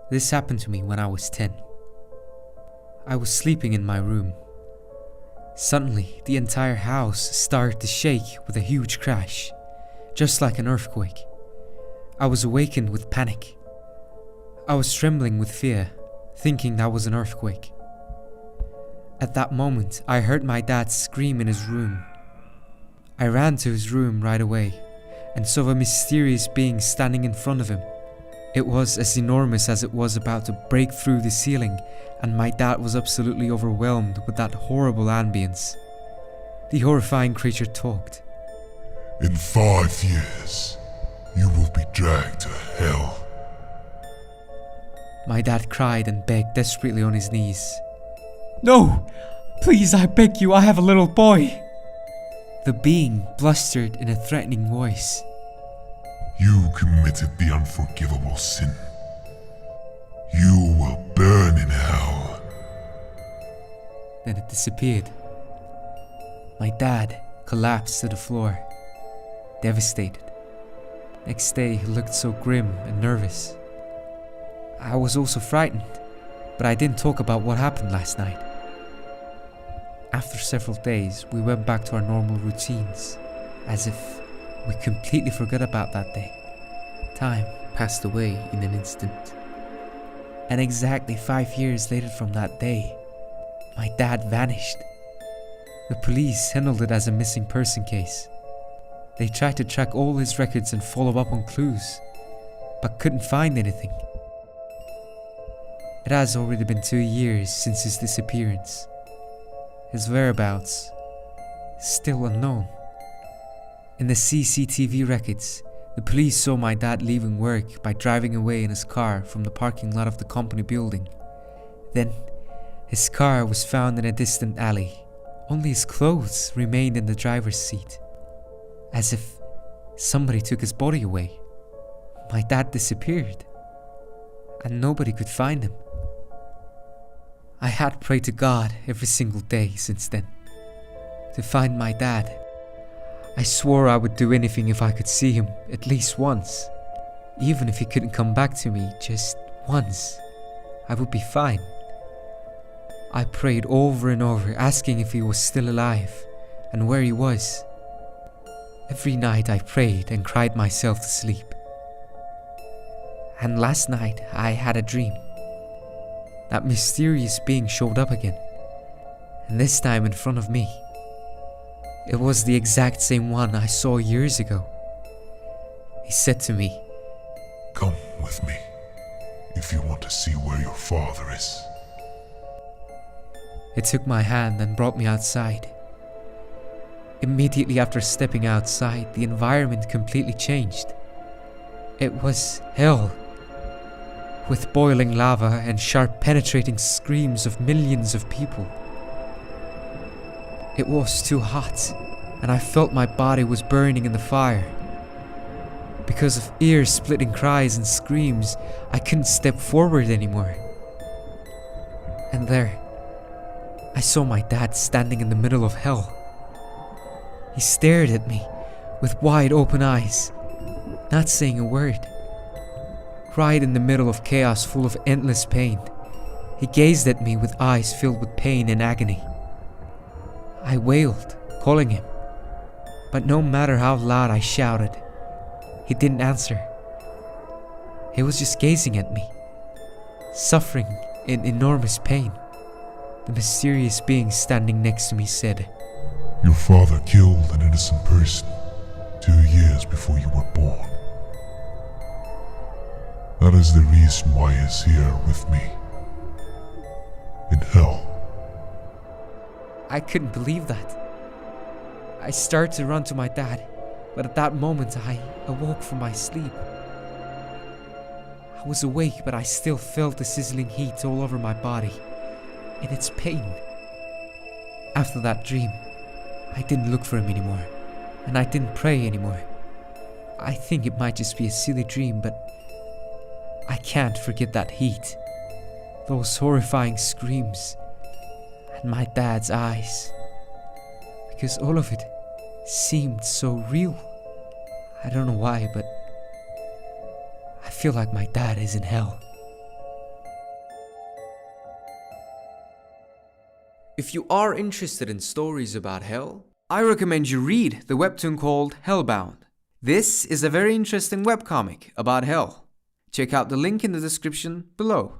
This happened to me when I was 10. I was sleeping in my room. Suddenly, the entire house started to shake with a huge crash, just like an earthquake. I was awakened with panic. I was trembling with fear, thinking that was an earthquake. At that moment, I heard my dad scream in his room. I ran to his room right away and saw a mysterious being standing in front of him. It was as enormous as it was about to break through the ceiling, and my dad was absolutely overwhelmed with that horrible ambience. The horrifying creature talked. In 5 years, you will be dragged to hell. My dad cried and begged desperately on his knees. "No! Please, I beg you, I have a little boy!" The being blustered in a threatening voice. You committed the unforgivable sin. You will burn in hell. Then it disappeared. My dad collapsed to the floor, devastated. Next day, he looked so grim and nervous. I was also frightened, but I didn't talk about what happened last night. After several days, we went back to our normal routines, as if we completely forgot about that day. Time passed away in an instant. And exactly 5 years later from that day, my dad vanished. The police handled it as a missing person case. They tried to track all his records and follow up on clues, but couldn't find anything. It has already been 2 years since his disappearance. His whereabouts is still unknown. In the CCTV records, the police saw my dad leaving work by driving away in his car from the parking lot of the company building. Then, his car was found in a distant alley. Only his clothes remained in the driver's seat, as if somebody took his body away. My dad disappeared, and nobody could find him. I had prayed to God every single day since then to find my dad. I swore I would do anything if I could see him at least once. Even if he couldn't come back to me just once, I would be fine. I prayed over and over, asking if he was still alive and where he was. Every night I prayed and cried myself to sleep. And last night I had a dream. That mysterious being showed up again, and this time in front of me. It was the exact same one I saw years ago. He said to me, Come with me, if you want to see where your father is. He took my hand and brought me outside. Immediately after stepping outside, the environment completely changed. It was hell, with boiling lava and sharp penetrating screams of millions of people. It was too hot, and I felt my body was burning in the fire. Because of ear-splitting cries and screams, I couldn't step forward anymore. And there, I saw my dad standing in the middle of hell. He stared at me with wide open eyes, not saying a word. Right in the middle of chaos full of endless pain, he gazed at me with eyes filled with pain and agony. I wailed, calling him, but no matter how loud I shouted, he didn't answer. He was just gazing at me, suffering in enormous pain. The mysterious being standing next to me said, Your father killed an innocent person 2 years before you were born. That is the reason why he is here with me, in hell. I couldn't believe that. I started to run to my dad, but at that moment I awoke from my sleep. I was awake, but I still felt the sizzling heat all over my body, and its pain. After that dream, I didn't look for him anymore, and I didn't pray anymore. I think it might just be a silly dream, but I can't forget that heat, those horrifying screams, and my dad's eyes, because all of it seemed so real. I don't know why, but I feel like my dad is in hell. If you are interested in stories about hell, I recommend you read the webtoon called Hellbound. This is a very interesting webcomic about hell. Check out the link in the description below.